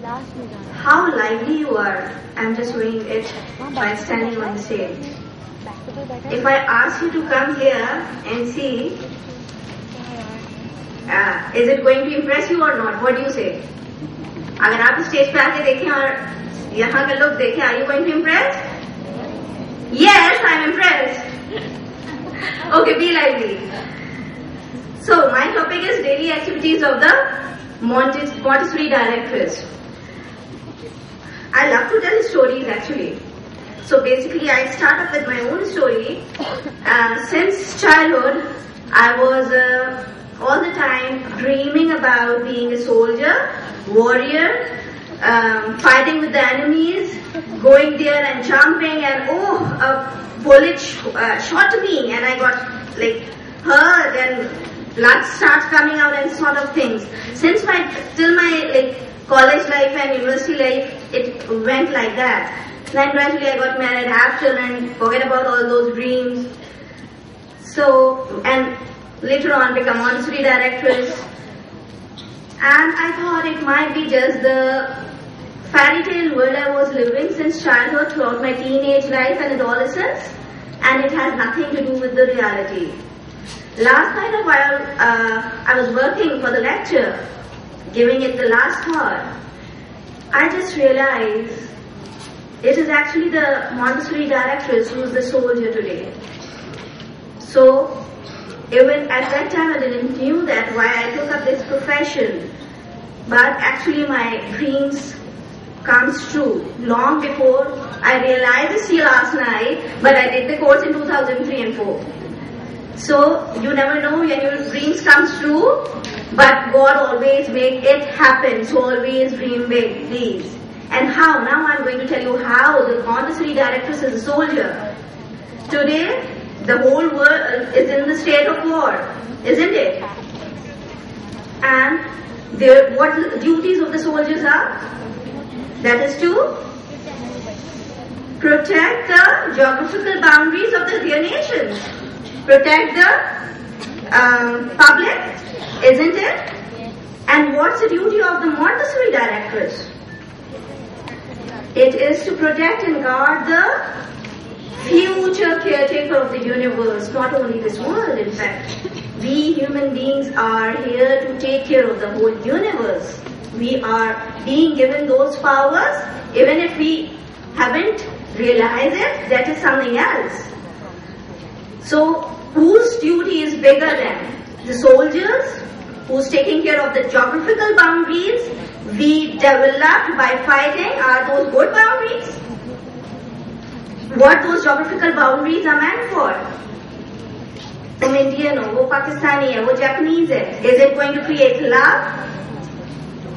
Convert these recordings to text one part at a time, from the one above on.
how lively you are. I'm just doing it by standing on the stage. If I ask you to come here and see, is it going to impress you or not? What do you say? अगर आप stage पे आके देखें और यहाँ के लोग देखें, are you going to impress? Yes, I'm impressed. Okay, be lively. So my topic is daily activities of the Montessori directress. I love to tell stories actually. So basically I start up with my own story. Since childhood I was all the time dreaming about being a soldier, warrior, fighting with the enemies, going there and jumping, and a bullet shot me and I got like hurt and blood starts coming out and sort of things. Since till my college life and university life, it went like that. Then gradually I got married, have children, forget about all those dreams. So, and later on become Montessori directress. And I thought it might be just the fairy tale world I was living since childhood throughout my teenage life and adolescence, and it has nothing to do with the reality. Last night while I was working for the lecture, giving it the last thought, I just realized it is actually the Montessori directress who is the soldier today. So even at that time I didn't knew that why I took up this profession, but actually my dreams comes true long before I realized this last night, but I did the course in 2003 and 4. So you never know when your dreams comes true, but God always make it happen. So always dream big, please. And how? Now I'm going to tell you how the Montessori directress is a soldier. Today, the whole world is in the state of war, isn't it? And what duties of the soldiers are? That is to protect the geographical boundaries of their nations. Protect the public, isn't it? And what's the duty of the Montessori directress? It is to protect and guard the future caretaker of the universe, not only this world in fact. We human beings are here to take care of the whole universe. We are being given those powers, even if we haven't realized it, that is something else. So whose duty is bigger than the soldiers, who's taking care of the geographical boundaries we developed by fighting? Are those good boundaries? What those geographical boundaries are meant for? तुम Indian हो, वो Pakistani है, वो Japanese है. Is it going to create love?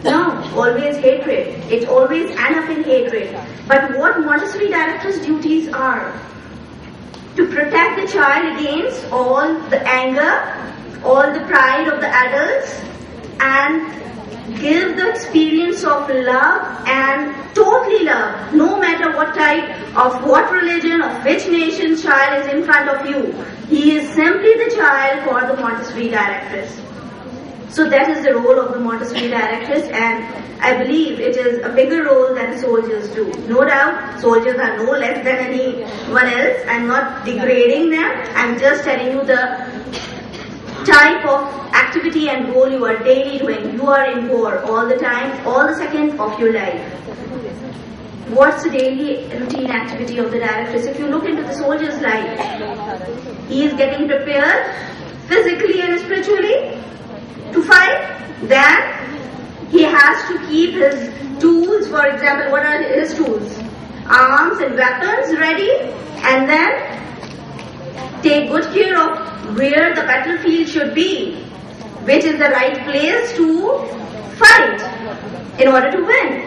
No, always hatred. It always ends up in hatred. But what Montessori directress duties are? To protect the child against all the anger, all the pride of the adults, and give the experience of love and totally love, no matter what type of what religion, of which nation's child is in front of you. He is simply the child for the Montessori directress. So that is the role of the Montessori directress, and I believe it is a bigger role than the soldiers do. No doubt, soldiers are no less than anyone else. I'm not degrading them. I'm just telling you the type of activity and role you are daily doing. You are in war all the time, all the second of your life. What's the daily routine activity of the directress? If you look into the soldier's life, he is getting prepared physically and spiritually to fight. Then he has to keep his tools, for example, what are his tools? Arms and weapons ready, and then take good care of where the battlefield should be, which is the right place to fight in order to win.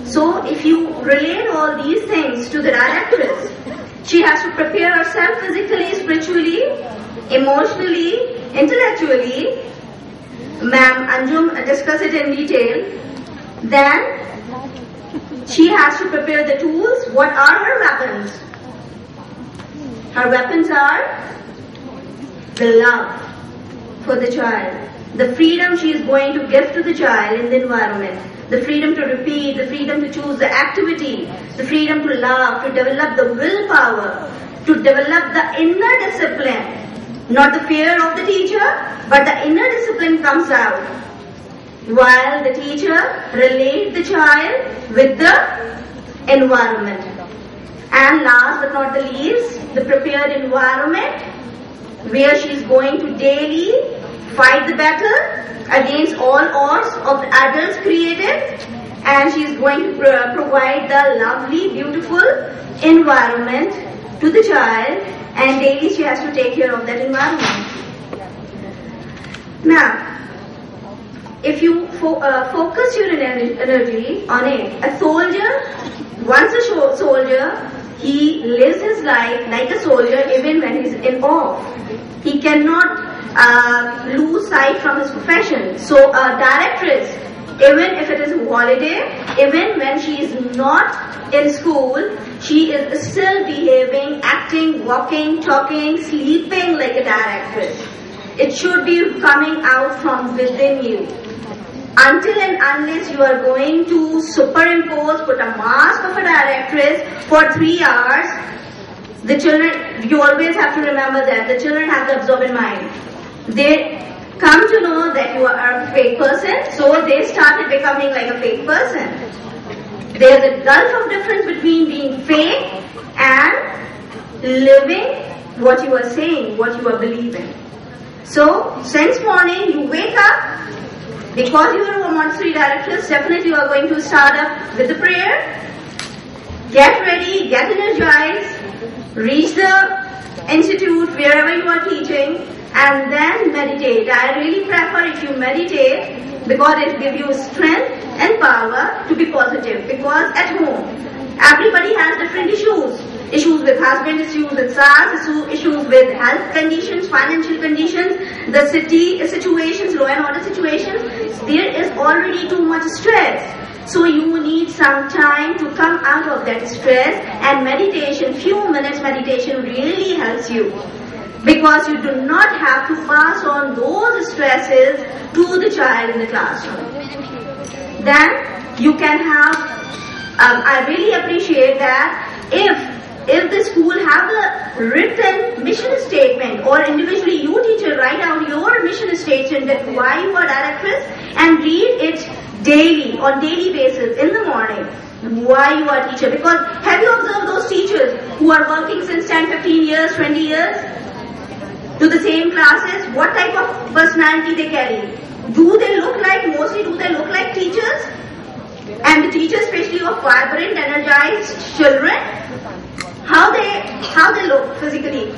So if you relate all these things to the directress, she has to prepare herself physically, spiritually, emotionally, intellectually. Ma'am Anjum discuss it in detail. Then she has to prepare the tools. What are her weapons? Her weapons are the love for the child, the freedom she is going to give to the child in the environment, the freedom to repeat, the freedom to choose the activity, the freedom to love, to develop the willpower, to develop the inner discipline. Not the fear of the teacher, but the inner discipline comes out while the teacher relates the child with the environment. And last but not the least, the prepared environment where she is going to daily fight the battle against all odds of the adults created, and she is going to provide the lovely, beautiful environment to the child, and daily she has to take care of that environment. Now, if you focus your energy on it, a soldier, once a soldier, he lives his life like a soldier even when he's in off. He cannot lose sight from his profession. So a directress, even if it is a holiday, even when she is not in school, she is still behaving, acting, walking, talking, sleeping like a directress. It should be coming out from within you. Until and unless you are going to superimpose, put a mask of a directress for 3 hours, the children, you always have to remember that the children have the absorbent mind. They come to know that you are a fake person, so they started becoming like a fake person. There is a gulf of difference between being fake and living what you are saying, what you are believing. So, since morning you wake up, because you are a Montessori directress, definitely you are going to start up with the prayer. Get ready, get energized, reach the institute wherever you are teaching, and then meditate. I really prefer if you meditate because it gives you strength and power to be positive. Because at home, everybody has different issues. Issues with husband, issues with spouse, issues with health conditions, financial conditions, the city situations, law and order situations. There is already too much stress. So you need some time to come out of that stress, and meditation, few minutes meditation really helps you. Because you do not have to pass on those stresses to the child in the classroom. Then you can have, I really appreciate that if the school have a written mission statement, or individually you teacher write out your mission statement that why you are directress, and read it daily, on daily basis in the morning, why you are teacher. Because have you observed those teachers who are working since 10, 15 years, 20 years to the same classes? What type of personality they carry? Do they look like teachers? And the teachers, especially of vibrant, energized children, how they look physically?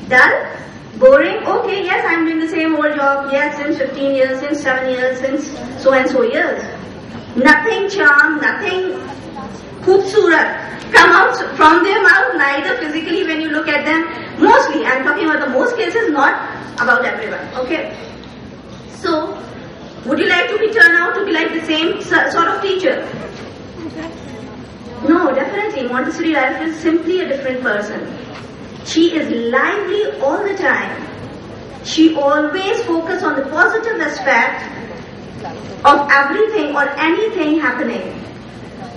Dull? Boring? Okay, yes, I'm doing the same old job. Yes, since 15 years, since 7 years, since so and so years. Nothing charm, nothing khoobsurat come out from their mouth, neither physically when you look at them. Mostly, I'm talking about the most cases, not about everyone. Okay? So, would you like to be turned out to be like the same sort of teacher? No, definitely. Montessori director is simply a different person. She is lively all the time. She always focuses on the positive aspect of everything or anything happening.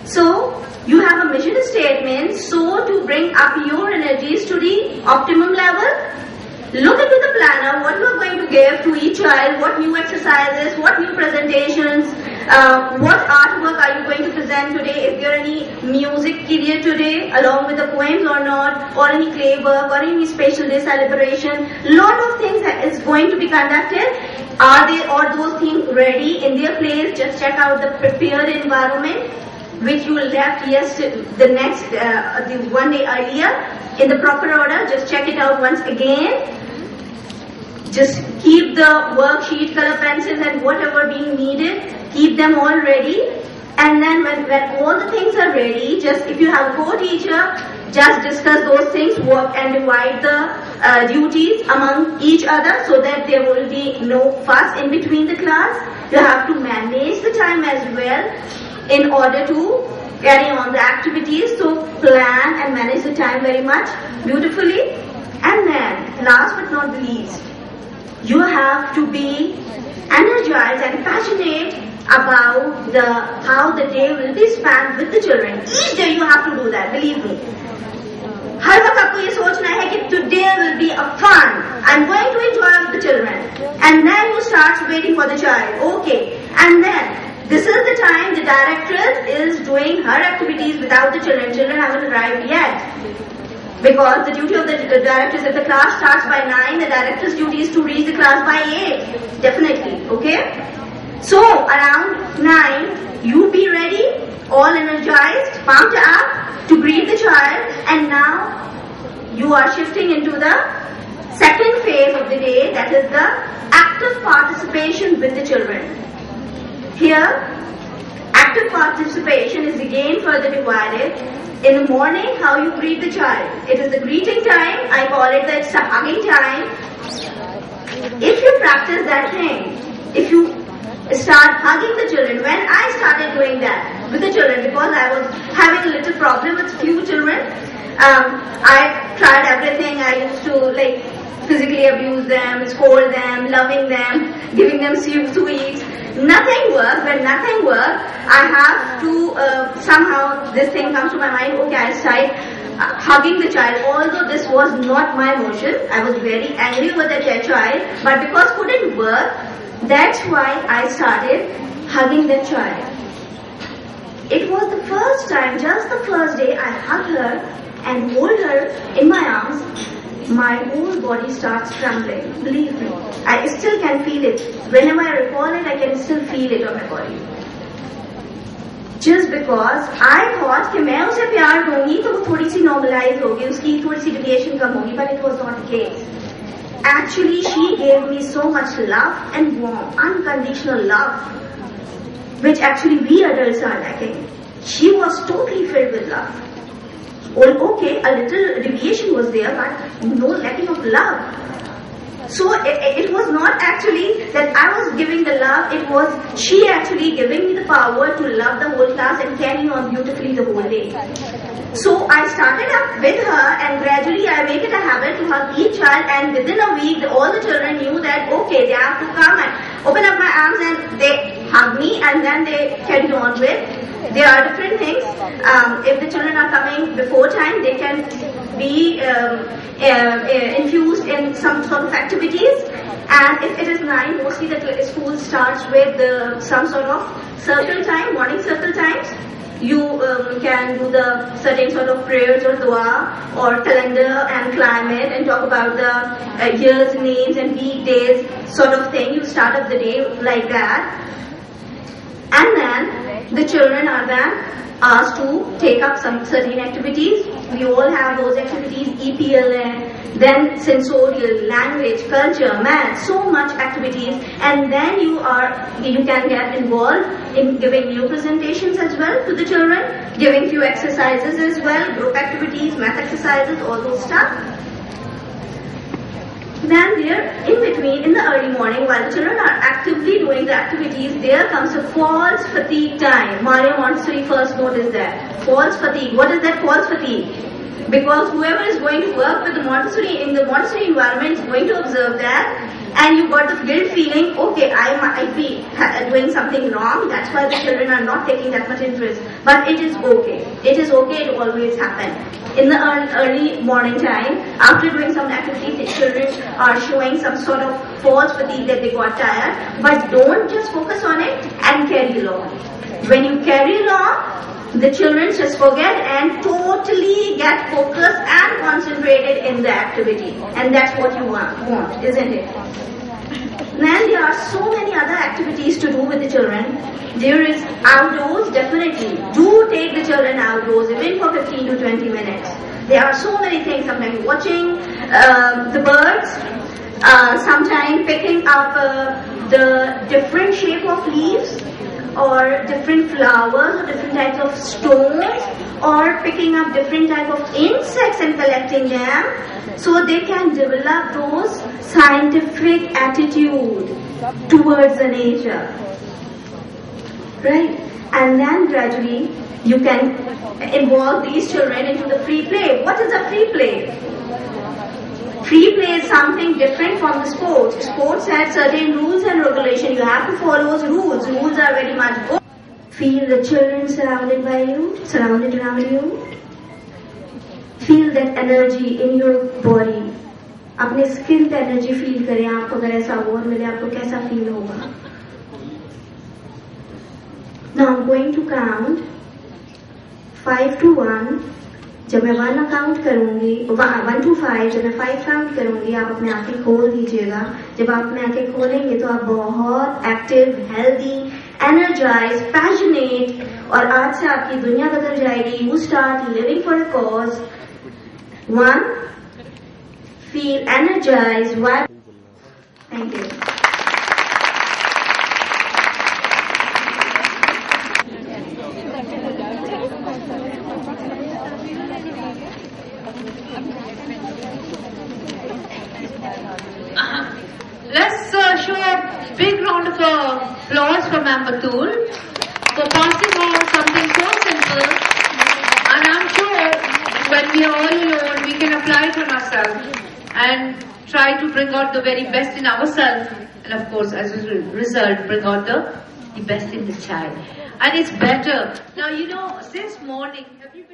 So, you have a mission statement, so to bring up your energies to the optimum level, look into the planner, what you are going to give to each child, what new exercises, what new presentations, what artwork are you going to present today, if there are any music period today along with the poems or not, or any clay work, or any special day celebration. Lot of things that is going to be conducted. Are those things ready in their place? Just check out the prepared environment which you left the one day earlier in the proper order. Just check it out once again. Just keep the worksheet, color pencils and whatever being needed, keep them all ready. And then when all the things are ready, just if you have a co-teacher, just discuss those things, work and divide the duties among each other so that there will be no fuss in between the class. You have to manage the time as well in order to carry on the activities. So plan and manage the time very much beautifully. And then last but not the least, you have to be energized and passionate about how the day will be spent with the children. Each day you have to do that, believe me. हर वक्त आपको ये सोचना है कि today will be a fun. I'm going to enjoy with the children. And then you start waiting for the child. Okay. And then this is the time the directress is doing her activities without the children. Children haven't arrived yet. Because the duty of the directress, if the class starts by 9, the directress' duty is to reach the class by 8. Definitely. Okay? So around 9, you be ready, all energized, pumped up, to greet the child, and now you are shifting into the second phase of the day, that is the active participation with the children. Here, active participation is again further divided. In the morning, how you greet the child. It is the greeting time. I call it the hugging time. If you practice that thing, if you start hugging the children, when I started doing that with the children, because I was having a little problem with few children, I tried everything. I used to physically abuse them, scold them, loving them, giving them sweets. Nothing worked. When nothing worked, I have to somehow this thing comes to my mind. Okay, I started hugging the child. Although this was not my motion, I was very angry with the child, but because couldn't work, that's why I started hugging the child. It was the first time, just the first day, I hugged her and hold her in my arms. My whole body starts trembling. Believe me, I still can feel it. Whenever I recall it, I can still feel it on my body. Just because I thought कि मैं उसे प्यार दूंगी तो वो थोड़ी सी normalize होगी, उसकी थोड़ी सी deviation कम होगी, but it was not the case. Actually, she gave me so much love and warm, unconditional love, which actually we adults are lacking. She was totally filled with love. Well, okay, a little deviation was there, but no lacking of love. So it was not actually that I was giving the love, it was she actually giving me the power to love the whole class and carry on beautifully the whole day. So I started up with her, and gradually I make it a habit to hug each child, and within a week all the children knew that okay, they have to come and open up my arms and they hug me, and then they carry on with. There are different things. If the children are coming before time, they can be infused in some sort of activities. And if it is 9, mostly the school starts with some sort of circle time, morning circle times. You can do the certain sort of prayers or dua or calendar and climate and talk about the years, names and weekdays sort of thing. You start up the day like that. And then the children are then asked to take up some certain activities. We all have those activities, EPLN, then sensorial, language, culture, math, so much activities. And then you can get involved in giving new presentations as well to the children, giving few exercises as well, group activities, math exercises, all those stuff. Then there, in between, in the early morning, while the children are actively doing the activities, there comes a false fatigue time. Mario Montessori first noticed that. False fatigue. What is that false fatigue? Because whoever is going to work with the Montessori, in the Montessori environment is going to observe that, and you got the guilt feeling, okay, I might be doing something wrong, that's why the children are not taking that much interest. But it is okay. It is okay, it always happens. In the early morning time, after doing some activity, the children are showing some sort of false fatigue that they got tired. But don't just focus on it and carry along. When you carry along, the children just forget and totally get focused and concentrated in the activity. And that's what you want, isn't it? Then there are so many other activities to do with the children. There is outdoors, definitely. Do take the children outdoors, even for 15 to 20 minutes. There are so many things, sometimes watching the birds, sometimes picking up the different shape of leaves, or different flowers, or different types of stones, or picking up different type of insects and collecting them, so they can develop those scientific attitude towards the nature. Right? And then gradually you can involve these children into the free play. What is a free play? Free play is something different from the sports. Sports has certain rules and regulations. You have to follow those rules. Rules are very much good. Feel the children surrounded by you, surrounded around you. Feel that energy in your body. अपने skin पे energy feel करें. आपको अगर ऐसा award मिले आपको कैसा feel होगा? Now I'm going to count 5 to 1. जब मैं 1 काउंट करूंगी, 1 to 5, जब मैं 5 काउंट करूंगी आप अपने आंखें खोल दीजिएगा. जब आप अपने आंखें खोलेंगे तो आप बहुत एक्टिव, हेल्दी, एनर्जाइज, पैशनेट, और आज से आपकी दुनिया बदल जाएगी. You start living for a cause. 1, feel energized. 1. Thank you. Let's show a big round of applause for Ma'am Batool for passing on something so simple. And I'm sure when we are all alone, we can apply it on ourselves and try to bring out the very best in ourselves. And of course, as a result, bring out the best in the child. And it's better. Now, since morning, everybody